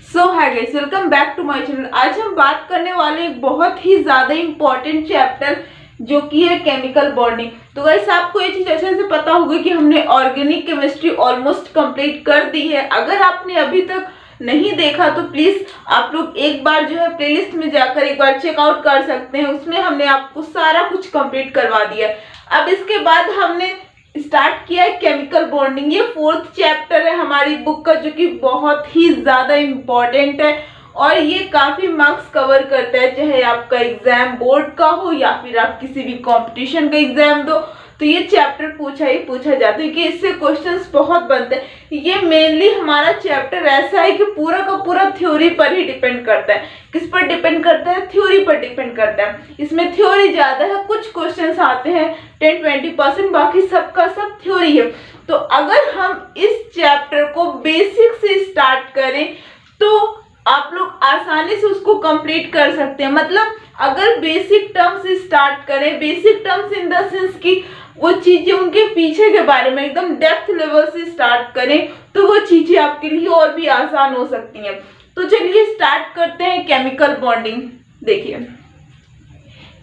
So hi guys, welcome back to my channel. आज हम बात करने वाले एक बहुत ही ज्यादा इम्पोर्टेंट चैप्टर जो कि है केमिकल बॉन्डिंग। तो गाइस आपको ये चीज अच्छे से पता होगी कि हमने ऑर्गेनिक केमिस्ट्री ऑलमोस्ट कंप्लीट कर दी है। अगर आपने अभी तक नहीं देखा तो प्लीज आप लोग एक बार जो है प्लेलिस्ट में जाकर एक बार चेकआउट कर सकते हैं। उसमें हमने आपको सारा कुछ कंप्लीट करवा दिया है। अब इसके बाद हमने स्टार्ट किया है केमिकल बॉन्डिंग। ये 4th चैप्टर है हमारी बुक का, जो कि बहुत ही ज्यादा इम्पोर्टेंट है और ये काफी मार्क्स कवर करता है, चाहे आपका एग्जाम बोर्ड का हो या फिर आप किसी भी कंपटीशन का एग्जाम दो तो ये चैप्टर पूछा ही पूछा जाता है कि इससे क्वेश्चंस बहुत बनते हैं। ये मेनली हमारा चैप्टर ऐसा है कि पूरा का पूरा थ्योरी पर ही डिपेंड करता है। किस पर डिपेंड करता है? थ्योरी पर डिपेंड करता है। इसमें थ्योरी ज्यादा है, कुछ क्वेश्चंस आते हैं 10-20%, बाकी सबका सब थ्योरी है। तो अगर हम इस चैप्टर को बेसिक से स्टार्ट करें तो आप लोग आसानी से उसको कंप्लीट कर सकते हैं। मतलब अगर बेसिक टर्म से स्टार्ट करें, basic terms in the sense की वो चीजें उनके पीछे के बारे में एकदम डेप्थ लेवल से स्टार्ट करें तो वो चीजें आपके लिए और भी आसान हो सकती हैं। तो चलिए स्टार्ट करते हैं केमिकल बॉन्डिंग। देखिए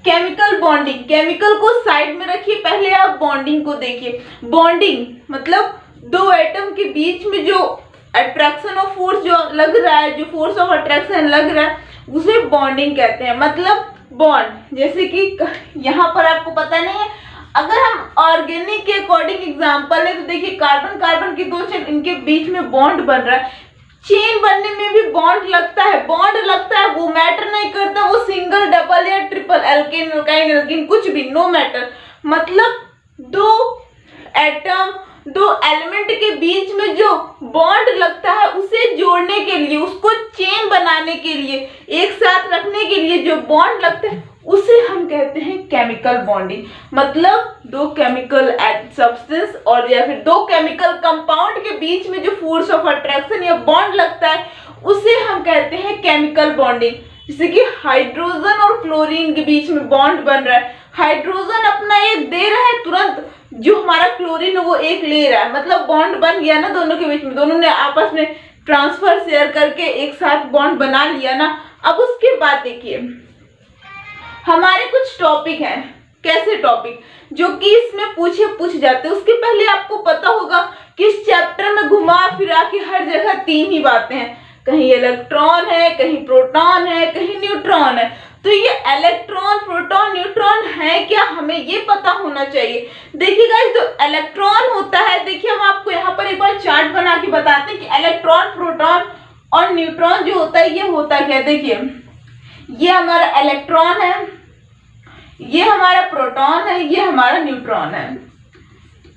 केमिकल बॉन्डिंग, केमिकल को साइड में रखिए, पहले आप बॉन्डिंग को देखिए। बॉन्डिंग मतलब दो एटम के बीच में जो अट्रैक्शन ऑफ फोर्स जो लग रहा है, जो फोर्स ऑफ अट्रैक्शन लग रहा है, उसे बॉन्डिंग कहते हैं। मतलब बॉन्ड, जैसे कि यहाँ पर आपको पता नहीं है, अगर हम ऑर्गेनिक के अकॉर्डिंग एग्जांपल है तो देखिए कार्बन कार्बन की दो चेन, इनके बीच में बॉन्ड बन रहा है। चेन बनने में भी बॉन्ड लगता है, बॉन्ड लगता है, वो मैटर नहीं करता वो सिंगल डबल या ट्रिपल, एल्केन एल्काइन एल्कीन कुछ भी, नो मैटर। मतलब दो एटम दो एलिमेंट के बीच में जो बॉन्ड लगता है उसे जोड़ने के लिए, उसको चेन बनाने के लिए, एक साथ रखने के लिए जो बॉन्ड लगता है उसे हम कहते हैं केमिकल बॉन्डिंग। मतलब दो केमिकल सब्सटेंस और या फिर दो केमिकल कंपाउंड के बीच में जो फोर्स ऑफ अट्रैक्शन या बॉन्ड लगता है उसे हम कहते हैं केमिकल बॉन्डिंग। जैसे कि हाइड्रोजन और क्लोरीन के बीच में बॉन्ड बन रहा है, हाइड्रोजन अपना एक दे रहा है, तुरंत जो हमारा क्लोरीन है वो एक ले रहा है, मतलब बॉन्ड बन गया ना दोनों के बीच में, दोनों ने आपस में ट्रांसफर शेयर करके एक साथ बॉन्ड बना लिया ना। अब उसके बाद देखिए हमारे कुछ टॉपिक हैं, कैसे टॉपिक जो कि इसमें पूछ जाते हैं। उसके पहले आपको पता होगा कि इस चैप्टर में घुमा फिरा के हर जगह 3 ही बातें हैं, कहीं इलेक्ट्रॉन है, कहीं प्रोटॉन है, कहीं न्यूट्रॉन है। तो ये इलेक्ट्रॉन प्रोटॉन न्यूट्रॉन है क्या, हमें ये पता होना चाहिए। देखिए गाइस, जो इलेक्ट्रॉन होता है, देखिए हम आपको यहाँ पर एक बार चार्ट बना के बताते हैं कि इलेक्ट्रॉन प्रोटॉन और न्यूट्रॉन जो होता है ये होता क्या है। देखिए ये हमारा इलेक्ट्रॉन है, ये हमारा प्रोटॉन है, ये हमारा न्यूट्रॉन है,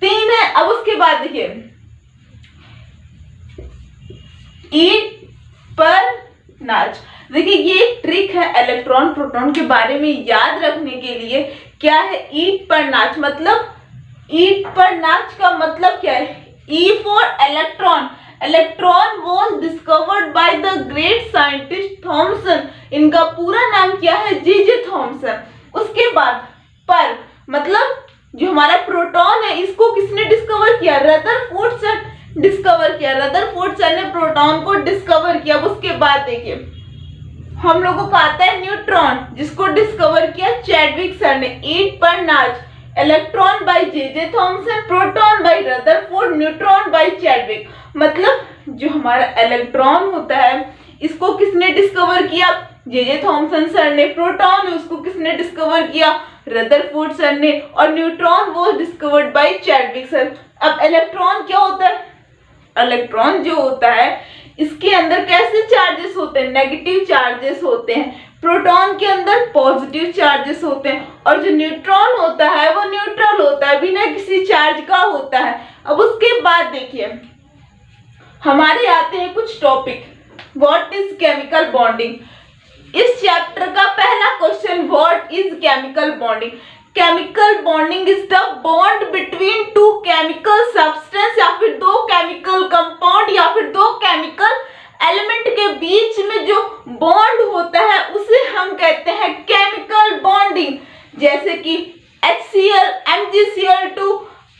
3 है। अब उसके बाद देखिए ईंट पर नाच, देखिए ये एक ट्रिक है इलेक्ट्रॉन प्रोटॉन के बारे में याद रखने के लिए। क्या है ईंट पर नाच? मतलब ईंट पर नाच का मतलब क्या है? E for electron, electron was discovered by the great scientist Thomson. इनका पूरा नाम क्या है? J Thomson. उसके बाद पर मतलब जो हमारा प्रोटॉन है इसको किसने डिस्कवर किया? रदरफोर्ड सर डिस्कवर किया, रदरफोर्ड सर ने प्रोटॉन को डिस्कवर किया। उसके बाद देखिए हम लोगों को आता है न्यूट्रॉन, जिसको डिस्कवर किया चैडविक सर ने। ईंट पर नाच, electron by J Thomson, proton by Rutherford, neutron by Chadwick. मतलब जो हमारा इलेक्ट्रॉन होता है इसको किसने डिस्कवर किया? जे थॉमसन सर ने। प्रोटॉन उसको किसने डिस्कवर किया? रदरफोर्ड सर ने। और न्यूट्रॉन वो डिस्कवर्ड बाय चैडविक सर। अब इलेक्ट्रॉन क्या होता है? इलेक्ट्रॉन जो होता है इसके अंदर कैसे चार्जेस होते हैं? नेगेटिव चार्जेस होते हैं। प्रोटॉन के अंदर पॉजिटिव चार्जेस होते हैं और जो न्यूट्रॉन होता है वो न्यूट्रल होता है, बिना किसी चार्ज का होता है। अब उसके बाद देखिए हमारे आते हैं कुछ topic. What is chemical bonding? इस चैप्टर का पहला question, what is chemical bonding? Chemical bonding is the bond between two chemical substance, या फिर दो केमिकल कंपाउंड या फिर दो केमिकल एलिमेंट के बीच में जो बॉन्ड होता है उसे हम कहते हैं केमिकल बॉन्डिंग। जैसे कि HCl, MgCl2,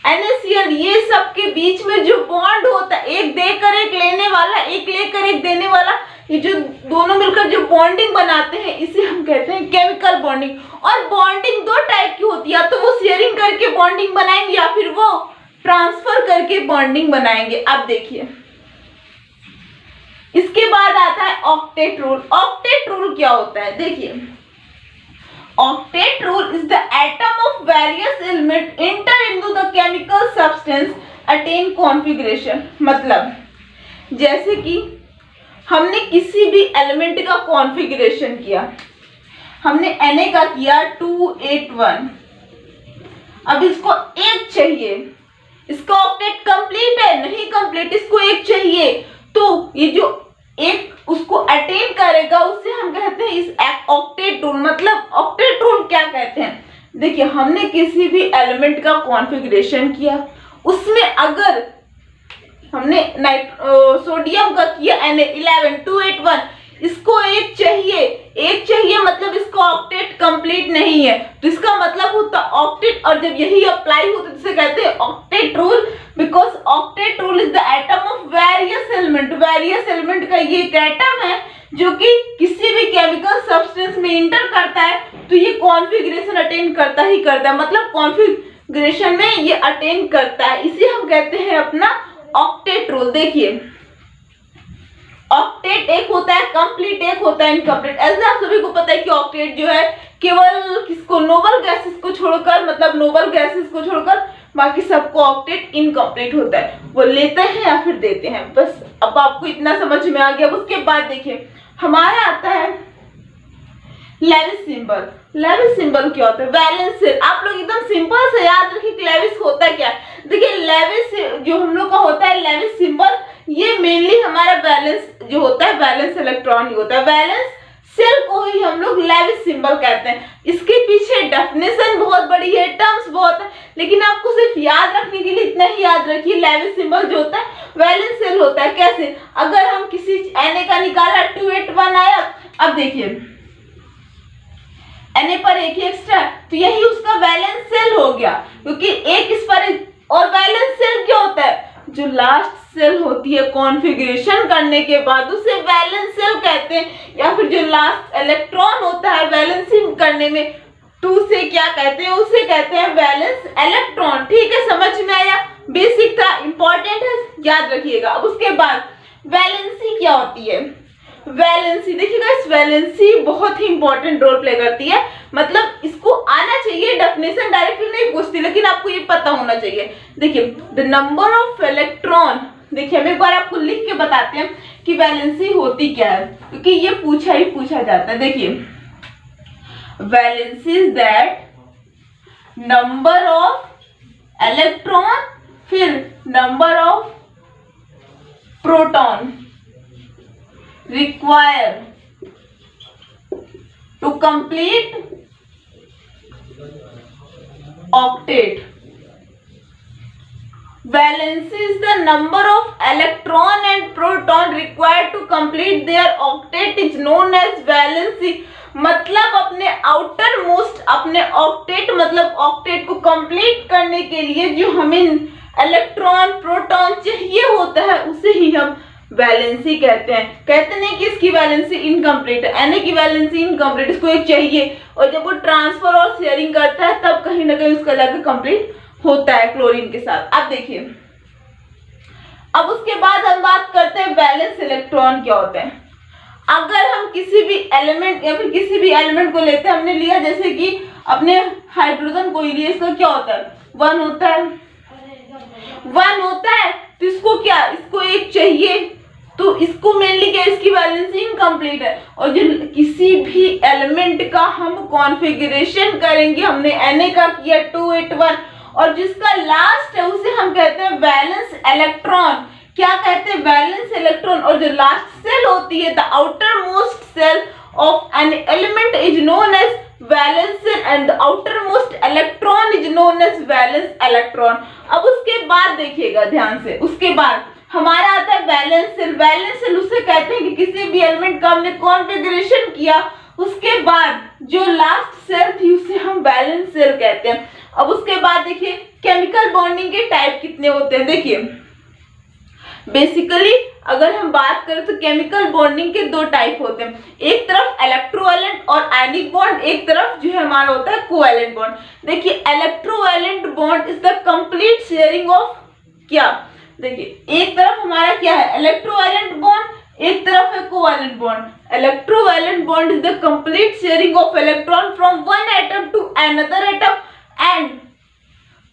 NaCl, ये सब के बीच में जो बॉन्ड होता है, एक देकर एक लेने वाला, एक लेकर एक देने वाला, ये जो दोनों मिलकर जो बॉन्डिंग बनाते हैं इसे हम कहते हैं केमिकल बॉन्डिंग। और बॉन्डिंग दो टाइप की होती है, या तो वो शेयरिंग करके बॉन्डिंग बनाएंगे या फिर वो ट्रांसफर करके बॉन्डिंग बनाएंगे। अब देखिए इसके बाद आता है ऑक्टेट रूल। ऑक्टेट रूल क्या होता है? देखिए octet rule is the atom of various element enter into the chemical substance attain configuration। मतलब जैसे कि हमने किसी भी एलिमेंट का कॉन्फ़िगरेशन किया, हमने Na का किया 281, अब इसको एक चाहिए, इसका ऑक्टेट कंप्लीट है नहीं कंप्लीट, इसको एक चाहिए, तो ये जो एक उसको अटेन करेगा उसे हम कहते हैं इस ऑक्टेट रूल। मतलब ऑक्टेट रूल क्या कहते हैं? देखिए हमने किसी भी एलिमेंट का कॉन्फ़िगरेशन किया, उसमें अगर हमने सोडियम का किया Na11 281, इसको एक चाहिए मतलब इसका ऑक्टेट कंप्लीट नहीं है, तो इसका मतलब होता ऑक्टेट। और जब यही अप्लाई होता है तो कहते हैं octet rule, because octet rule is the atom of various element. Various element का ये एक एटम है जो कि किसी भी केमिकल सब्सटेंस में इंटर करता है तो ये कॉन्फ़िगरेशन अटेन करता ही करता है, मतलब कॉन्फ़िगरेशन में ये अटेन करता है, इसे हम कहते हैं अपना ऑक्टेट रूल। देखिए ऑक्टेट एक होता है कंप्लीट, एक होता है इनकम्प्लीट। ऐसे आप सभी को पता है कि ऑक्टेट जो है केवल किसको नोबल गैसेस को छोड़कर, मतलब नोबल गैसेस को छोड़कर बाकी सबको ऑक्टेट इनकम्प्लीट होता है, वो लेते हैं या फिर देते हैं। बस अब आपको इतना समझ में आ गया। उसके बाद देखिए हमारा आता है लेविस सिंबल। लेविस सिंबल क्या होता है? Valence shell. आप लोग एकदम सिंपल से याद रखिए कि लेविस होता क्या है। देखिए लेविस जो हम लोग का होता है लेविस सिंबल, ये मेनली हमारा वैलेंस जो होता है वैलेंस इलेक्ट्रॉन ही होता है। वैलेंस शेल को ही हम लोग लेविस सिंबल कहते हैं। इसके पीछे डेफिनेशन बहुत बड़ी है, टर्म्स बहुत है, लेकिन आपको सिर्फ याद रखने के लिए इतना ही याद रखिए। लेविस सिंबल जो होता है वैलेंस शेल होता है। कैसे? अगर हम किसी Na का निकाला 281 आया, अब देखिए Na पर एक ही एक्स्ट्रा, तो यही उसका वैलेंस शेल हो गया, क्योंकि एक इस पर। और वैलेंस शेल क्या होता है? जो लास्ट सेल होती है कॉन्फ़िगरेशन करने के बाद उसे वैलेंस सेल कहते हैं, या फिर जो लास्ट इलेक्ट्रॉन होता है वैलेंसिंग करने में 2 से क्या कहते हैं? उसे कहते हैं वैलेंस इलेक्ट्रॉन। ठीक है, समझ में आया? बेसिक था, इंपॉर्टेंट है, याद रखिएगा। अब उसके बाद वैलेंसी क्या होती है? वैलेंसी देखिएगा, इस वैलेंसी बहुत ही इंपॉर्टेंट रोल प्ले करती है, मतलब इसको आना चाहिए, डेफिनेशन डायरेक्टली नहीं पूछती लेकिन आपको ये पता होना चाहिए। देखिए द नंबर ऑफ इलेक्ट्रॉन, देखिए हम एक बार आपको लिख के बताते हैं कि वैलेंसी होती क्या है, क्योंकि ये पूछा जाता है। देखिए valency is that number of electron फिर number of proton required to complete octet. Valency is the number of electron and proton required to complete their octet is known as valency। मतलब अपने आउटर मोस्ट अपने octet, मतलब octet को complete करने के लिए जो हमें इलेक्ट्रॉन प्रोटॉन चाहिए होता है उसे ही हम वैलेंसी कहते हैं। कहते नहीं कि इसकी वैलेंसी इनकम्प्लीट है, Na की वैलेंसी इनकम्प्लीट, इसको एक चाहिए, और जब वो ट्रांसफर और शेयरिंग करता है तब कहीं ना कहीं उसका जाकर कंप्लीट होता है क्लोरीन के साथ। अब देखिए अब उसके बाद हम बात करते हैं वैलेंस इलेक्ट्रॉन क्या होते हैं। अगर हम किसी भी एलिमेंट या फिर किसी भी एलिमेंट को लेते हैं, हमने लिया जैसे कि अपने हाइड्रोजन को ही लिया, इसका क्या होता है? 1 होता है, 1 होता है, तो इसको क्या, इसको एक चाहिए, तो इसको मेनली क्या, इसकी वैलेंसी इनकम्प्लीट है। और जो किसी भी एलिमेंट का हम कॉन्फ़िगरेशन करेंगे, हमने Na का किया 281 और जिसका लास्ट है उसे हम कहते हैं वैलेंस इलेक्ट्रॉन। क्या कहते हैं? Valence electron. और जो लास्ट सेल होती है the outermost shell of an element is known as valence shell and the outermost electron is known as valence electron. अब उसके बाद देखिएगा ध्यान से, उसके बाद हमारा आता है वैलेंस सेल। वैलेंस सेल उसे कहते हैं कि किसी भी एलिमेंट का हमने कॉन्फ़िगरेशन किया, उसके बाद जो लास्ट सेल थी उसे हम वैलेंस सेल कहते हैं। अब उसके बाद देखिए केमिकल बॉन्डिंग के टाइप कितने होते हैं। देखिए बेसिकली अगर हम बात करें तो केमिकल बॉन्डिंग के दो टाइप होते हैं, एक तरफ इलेक्ट्रोवैलेंट और आयनिक बॉन्ड, एक तरफ जो है हमारा होता है कोवैलेंट बॉन्ड। देखिए electrovalent bond is the complete sharing of क्या, देखिए एक तरफ हमारा क्या है इलेक्ट्रोवैलेंट बॉन्ड, एक तरफ है covalent bond. Electrovalent bond is the complete sharing of electron from one atom to another atom and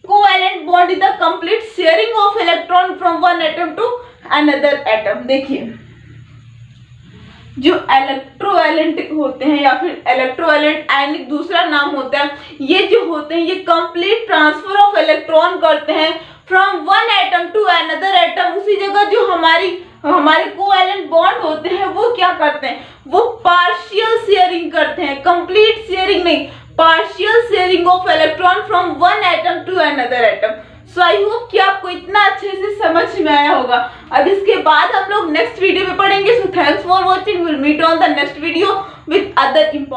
covalent bond is the complete sharing of electron from one atom to another atom. देखिए जो electrovalent होते हैं या फिर electrovalent आयनिक दूसरा नाम होता है, ये जो होते हैं ये कंप्लीट ट्रांसफर ऑफ इलेक्ट्रॉन करते हैं from one atom to another atom. उसी जगह जो हमारे कोवैलेंट बॉन्ड होते हैं वो क्या करते हैं, वो पार्शियल शेयरिंग करते हैं, कंप्लीट शेयरिंग नहीं, partial sharing of electron from one atom to another atom. So I hope कि आपको इतना अच्छे से समझ में आया होगा। अब इसके बाद हम लोग नेक्स्ट वीडियो में पढ़ेंगे। So thanks for watching, will meet on the next video with other important